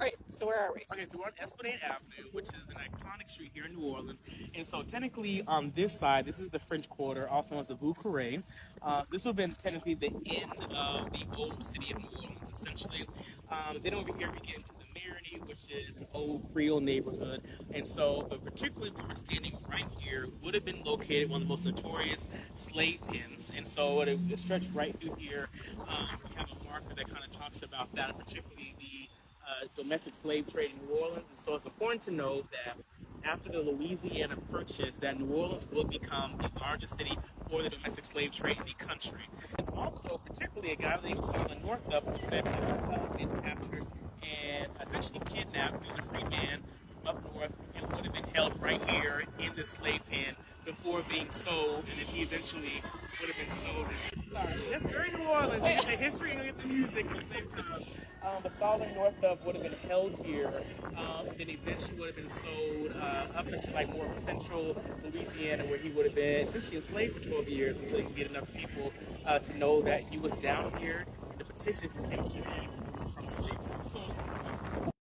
right, so where are we? Okay, so we're on Esplanade Avenue, which is an iconic street here in New Orleans. And so technically on this side, this is the French Quarter, also known as the Rue Carré. This would have been technically the end of the old city of New Orleans, essentially. Then over here we get into the Maroney, which is an old Creole neighborhood. And so, but particularly where we're standing right here, would have been located one of the most notorious slave pens. And so it stretched right through here. We have a marker that kind of talks about that, and particularly the domestic slave trade in New Orleans. And so it's important to know that after the Louisiana Purchase, that New Orleans will become the largest city for the domestic slave trade in the country. And also, particularly a guy named Solomon Northup was said to have been captured and essentially kidnapped. He was a free man from up north and would have been held right here in the slave pen before being sold, and then he eventually would have been sold. Sorry, that's very New Orleans. You get the history and you get the music at the same time. But Solomon Northup would have been held here, and then eventually would have been sold up into like more of central Louisiana, where he would have been essentially enslaved for 12 years until he could get enough people to know that he was down here and to petition for him to be removed from slavery. So